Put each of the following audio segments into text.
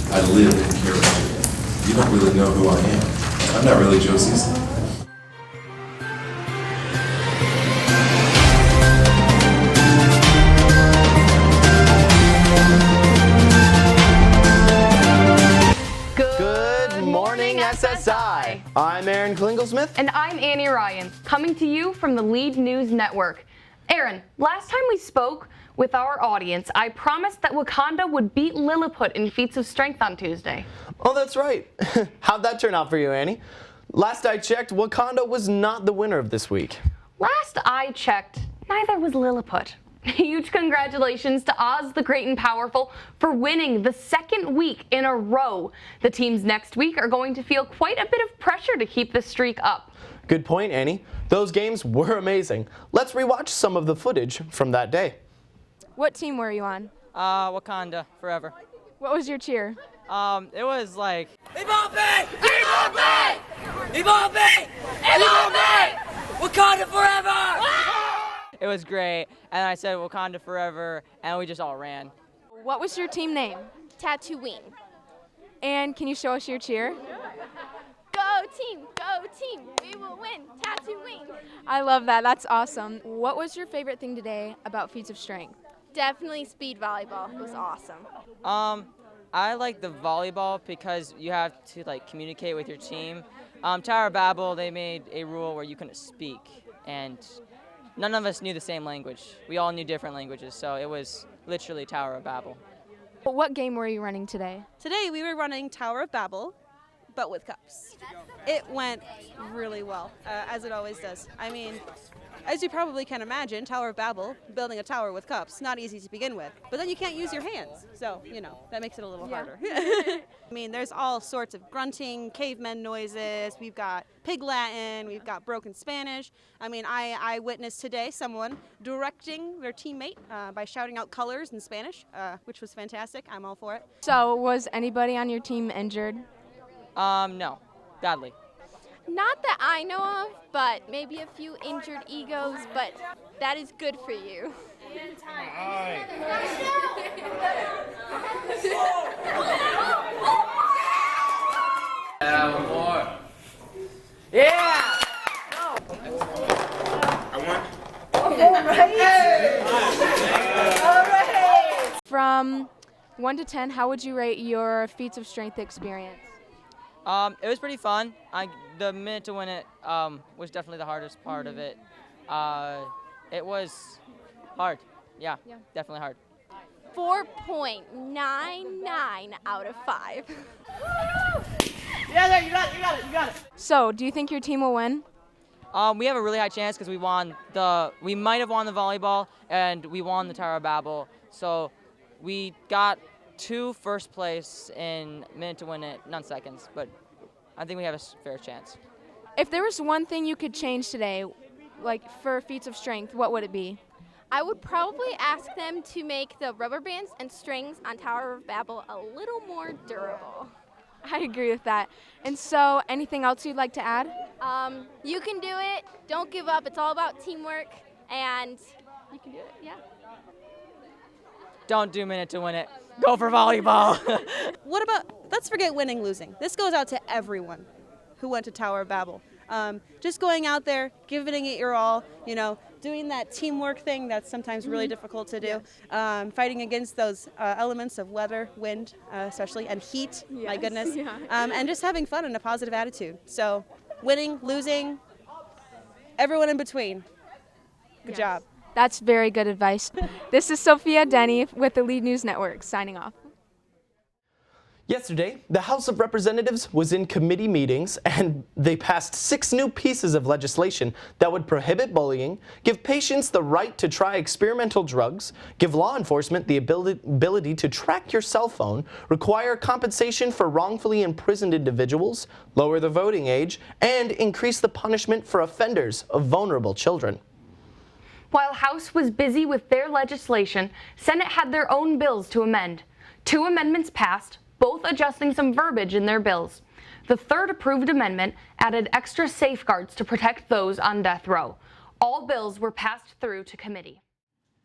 I live and care about you. You don't really know who I am. I'm not really Joe Cecil. Good morning, SSI. I'm Aaron Klinglesmith. And I'm Annie Ryan, coming to you from the Lead News Network. Aaron, last time we spoke with our audience, I promised that Wakanda would beat Lilliput in feats of strength on Tuesday. Oh, that's right. How'd that turn out for you, Annie? Last I checked, Wakanda was not the winner of this week. Last I checked, neither was Lilliput. Huge congratulations to Oz the Great and Powerful for winning the second week in a row. The teams next week are going to feel quite a bit of pressure to keep the streak up. Good point, Annie. Those games were amazing. Let's rewatch some of the footage from that day. What team were you on? Wakanda, forever. What was your cheer? It was like... Evolve! Evolve! Evolve! Evolve! Wakanda forever! It was great, and I said Wakanda forever, and we just all ran. What was your team name? Tatooine. And can you show us your cheer? Go team, we will win, Tatooine. I love that, that's awesome. What was your favorite thing today about feats of strength? Definitely speed volleyball, it was awesome. I like the volleyball because you have to communicate with your team. Tower of Babel, they made a rule where you couldn't speak, and none of us knew the same language. We all knew different languages, so it was literally Tower of Babel. What game were you running today? Today we were running Tower of Babel, but with cups. It went really well, as it always does. I mean, as you probably can imagine, Tower of Babel, building a tower with cups, not easy to begin with. But then you can't use your hands, so, that makes it a little harder. I mean, there's all sorts of grunting, cavemen noises, we've got Pig Latin, we've got broken Spanish. I mean, I witnessed today someone directing their teammate by shouting out colors in Spanish, which was fantastic. I'm all for it. So, was anybody on your team injured? No, badly. Not that I know of, but maybe a few injured egos, but that is good for you. Yeah! From 1 to 10, how would you rate your feats of strength experience? It was pretty fun. The minute to win it was definitely the hardest part of it. It was hard. Yeah, definitely hard. 4.99 out of 5. Yeah, you got it. So, do you think your team will win? We have a really high chance because we might have won the volleyball and we won the Tower of Babel. So we got 2 first place in minute to win it, not seconds, but I think we have a fair chance. If there was one thing you could change today, for feats of strength, what would it be? I would probably ask them to make the rubber bands and strings on Tower of Babel a little more durable. I agree with that. And so, anything else you'd like to add? You can do it. Don't give up. It's all about teamwork, and you can do it, yeah. Don't do minute to win it. Go for volleyball. What about, let's forget winning, losing. This goes out to everyone who went to Tower of Babel. Just going out there, giving it your all, doing that teamwork thing that's sometimes really difficult to do, fighting against those elements of weather, wind, especially, and heat, my goodness, and just having fun and a positive attitude. So winning, losing, everyone in between. Good job. That's very good advice. This is Sophia Denny with the Lead News Network, signing off. Yesterday, the House of Representatives was in committee meetings and they passed 6 new pieces of legislation that would prohibit bullying, give patients the right to try experimental drugs, give law enforcement the ability to track your cell phone, require compensation for wrongfully imprisoned individuals, lower the voting age, and increase the punishment for offenders of vulnerable children. While House was busy with their legislation, Senate had their own bills to amend. 2 amendments passed, both adjusting some verbiage in their bills. The third approved amendment added extra safeguards to protect those on death row. All bills were passed through to committee.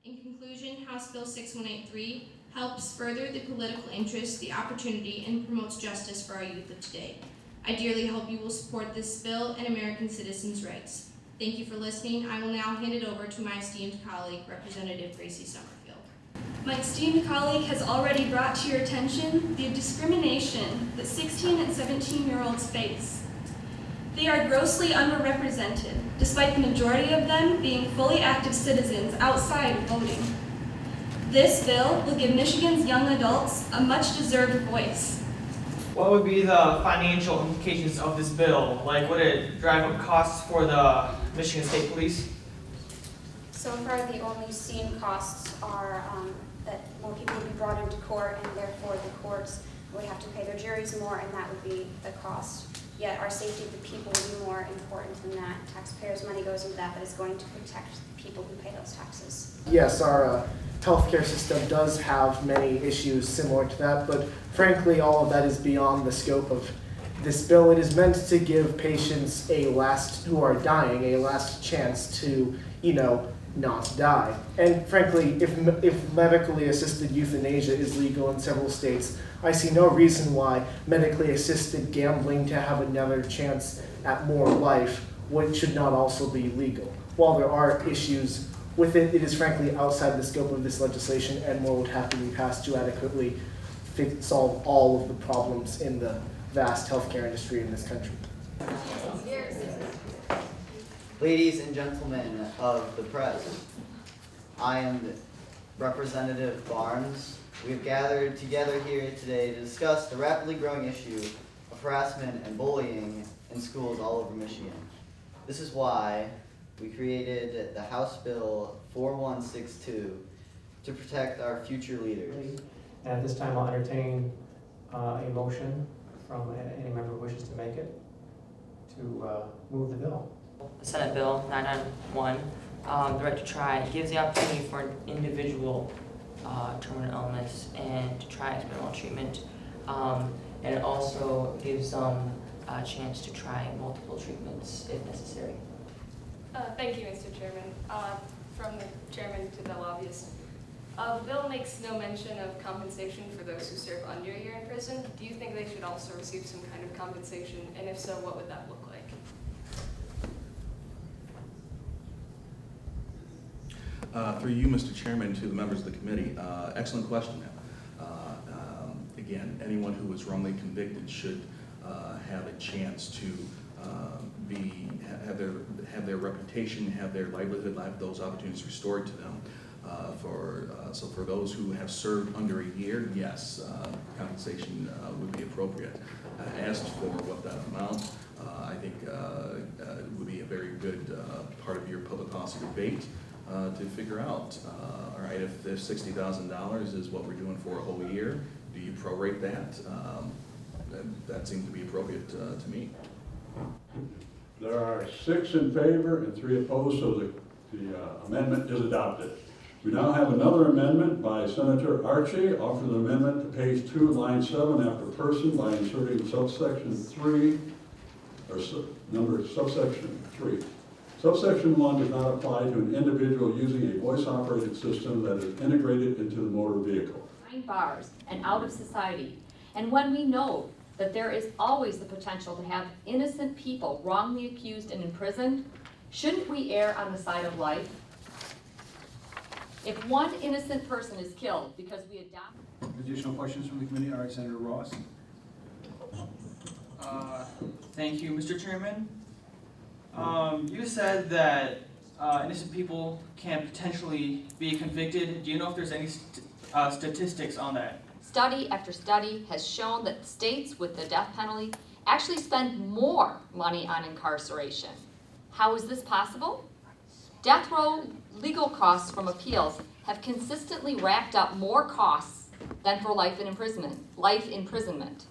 In conclusion, House Bill 6183 helps further the political interest, the opportunity, and promotes justice for our youth of today. I dearly hope you will support this bill and American citizens' rights. Thank you for listening. I will now hand it over to my esteemed colleague, Representative Gracie Summerfield. My esteemed colleague has already brought to your attention the discrimination that 16 and 17-year-olds face. They are grossly underrepresented, despite the majority of them being fully active citizens outside of voting. This bill will give Michigan's young adults a much-deserved voice. What would be the financial implications of this bill? Like, would it drive up costs for the Michigan State Police? So far, the only seen costs are that more people would be brought into court, and therefore the courts would have to pay their juries more, and that would be the cost. Yet our safety of the people would be more important than that. Taxpayers' money goes into that, but it's going to protect the people who pay those taxes. Yes, our healthcare system does have many issues similar to that, but frankly, all of that is beyond the scope of this bill. It is meant to give patients who are dying a last chance to, not die. And frankly, if medically assisted euthanasia is legal in several states, I see no reason why medically assisted gambling to have another chance at more life should not also be legal. While there are issues with it, it is frankly outside the scope of this legislation, and more would have to be passed to adequately solve all of the problems in the vast healthcare industry in this country. Ladies and gentlemen of the press, I am Representative Barnes. We have gathered together here today to discuss the rapidly growing issue of harassment and bullying in schools all over Michigan. This is why we created the House Bill 4162 to protect our future leaders. At this time, I'll entertain a motion from any member who wishes to make it to move the bill. Senate Bill 991, the right to try, gives the opportunity for an individual terminal illness and to try experimental treatment, and it also gives them a chance to try multiple treatments if necessary. Thank you, Mr. Chairman. From the chairman to the lobbyist. The bill makes no mention of compensation for those who serve under a year in prison. Do you think they should also receive some kind of compensation? And if so, what would that look like? Through you, Mr. Chairman, to the members of the committee, excellent question, ma'am. Again, anyone who was wrongly convicted should have a chance to have their reputation, have their livelihood, have those opportunities restored to them. So for those who have served under a year, yes, compensation would be appropriate. Asked for what that amount, I think would be a very good part of your public policy debate to figure out, all right, if $60,000 is what we're doing for a whole year, do you prorate that? That seems to be appropriate to me. There are 6 in favor and 3 opposed, so the amendment is adopted. We now have another amendment by Senator Archie, offers an amendment to page 2, line 7, after person by inserting subsection 3, or subsection 3. Subsection 1 does not apply to an individual using a voice-operated system that is integrated into the motor vehicle. Behind bars and out of society, and when we know that there is always the potential to have innocent people wrongly accused and imprisoned, shouldn't we err on the side of life? If one innocent person is killed because we adopt... Additional questions from the committee? All right, Senator Ross. Thank you, Mr. Chairman. You said that innocent people can potentially be convicted. Do you know if there's any statistics on that? Study after study has shown that states with the death penalty actually spend more money on incarceration. How is this possible? Death row legal costs from appeals have consistently racked up more costs than for life imprisonment.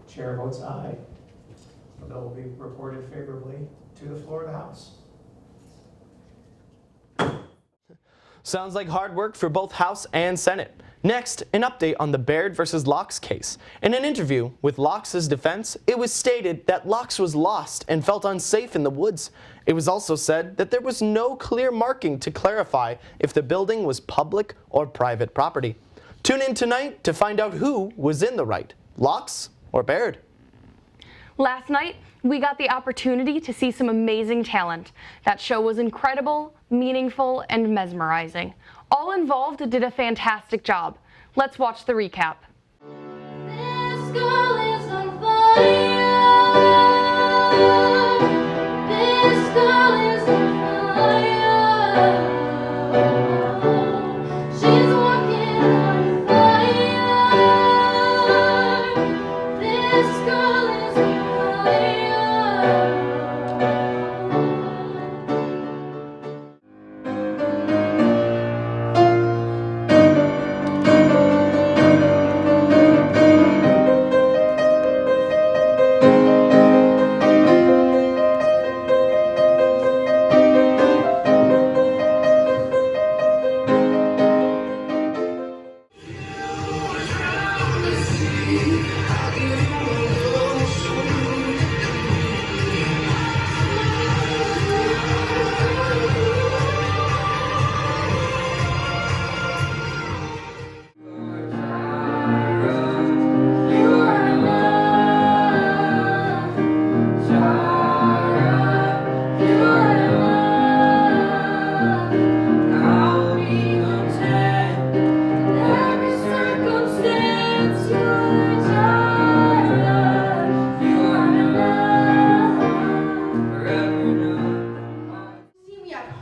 Chair votes aye. The bill will be reported favorably to the floor of the House. Sounds like hard work for both House and Senate. Next, an update on the Baird versus Laux case. In an interview with Laux' defense, it was stated that Laux was lost and felt unsafe in the woods. It was also said that there was no clear marking to clarify if the building was public or private property. Tune in tonight to find out who was in the right, Locks or Baird. Last night, we got the opportunity to see some amazing talent. That show was incredible, meaningful, and mesmerizing. All involved did a fantastic job. Let's watch the recap. This girl is on fire. This girl is on fire. She's walking on fire. This girl is on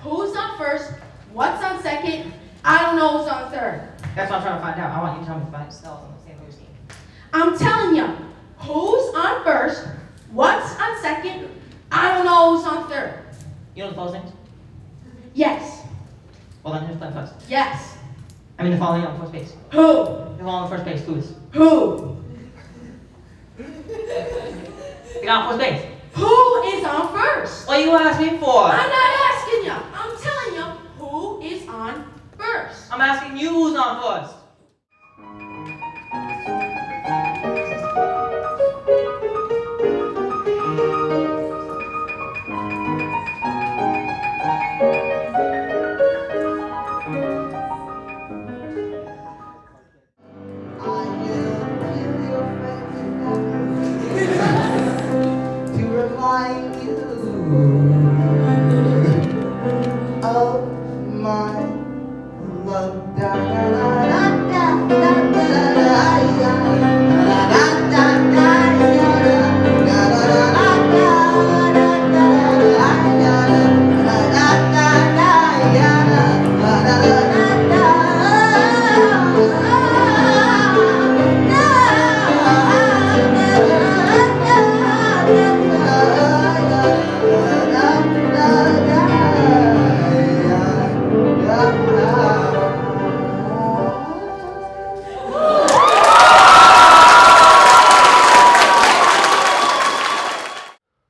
Who's on first? What's on second? I don't know who's on third. That's what I'm trying to find out. I want you to tell me by yourself and understand who's team. I'm telling you, who's on first? What's on second? I don't know who's on third. You know the close names? Yes. Well then, who's playing first? Yes. I mean the following on first base. Who? The following on first base, who's? Who? The guy on first base. Who is on first? What are you asking for? I'm not asking you. I'm telling you who is on first. I'm asking you who's on first. to remind you of my love. Da, da, da, da, da, da, da,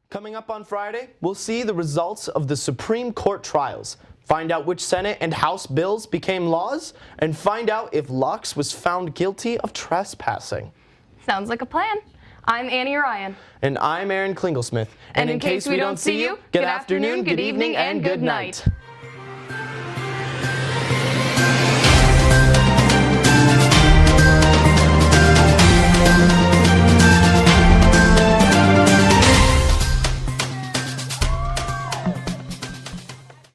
Coming up on Friday, we'll see the results of the Supreme Court trials, find out which Senate and House bills became laws, and find out if Locks was found guilty of trespassing. Sounds like a plan. I'm Annie Ryan. And I'm Aaron Klingelsmith. And in case we don't see you, good afternoon, good evening, and good night.